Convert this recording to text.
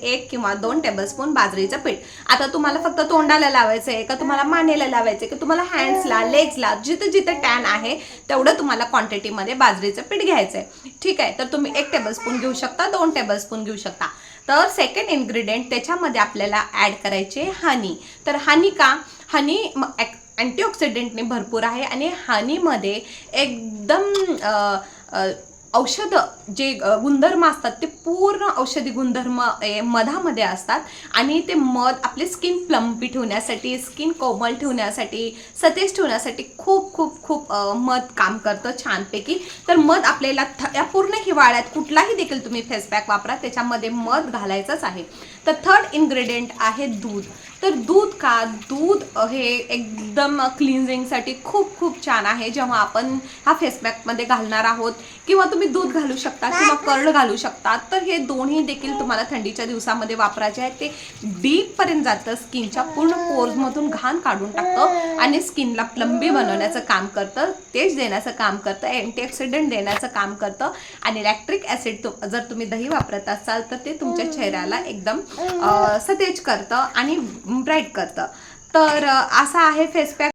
1 किंवा 2 टेबलस्पून बाजरीचं पीठ। आता तुम्हाला फक्त तोंडाला लावायचं आहे का तुम्हाला मानेला लावायचं आहे का तुम्हाला हँड्सला लेग्सला जिथे जिथे टॅन आहे तेवढं तुम्हाला क्वांटिटीमध्ये बाजरीचं पीठ घ्यायचं आहे। ठीक आहे, तर तुम्ही 1 टेबलस्पून घेऊ शकता, 2 टेबलस्पून घेऊ शकता। तर सेकंड इन्ग्रेडियंट त्याच्यामध्ये आपल्याला ॲड करायचे हनी। तर हनी का, हनी अँटीऑक्सिडंटने भरपूर आहे आणि हनीमध्ये एकदम औषध जे गुणधर्म असतात ते पूर्ण औषधी गुणधर्म मधामध्ये असतात आणि ते मध आपले स्किन प्लम्पी ठेवण्यासाठी, स्किन कोमल ठेवण्यासाठी, सतेज ठेवण्यासाठी खूप खूप खूप मध काम करतं छानपैकी। तर मध आपल्याला या पूर्ण हिवाळ्यात कुठलाही देखील तुम्ही फेस पॅक वापरा त्याच्यामध्ये मध घालायचंच आहे। तर थर्ड इन्ग्रेडियंट आहे दूध। तर दूध का, दूध हे एकदम क्लिन्झिंगसाठी खूप खूप छान आहे। जेव्हा आपण हा फेस पॅकमध्ये घालणार आहोत किंवा तुम्ही दूध घालू शकता किंवा कर्ड घालू शकता, तर हे दोन्ही देखील तुम्हाला थंडीच्या दिवसामध्ये वापरायचे आहेत। ते डीपपर्यंत जातं, स्किनच्या पूर्ण पोर्समधून घाण काढून टाकतं आणि स्किनला प्लम्बी बनवण्याचं काम करतं, तेज देण्याचं काम करतं, अँटीऑक्सिडंट देण्याचं काम करतं आणि लॅक्टिक ॲसिड जर तुम्ही दही वापरत असाल तर ते तुमच्या चेहऱ्याला एकदम सतेज करतं आणि ब्राईट करतं। तर असा आहे फेस पॅक।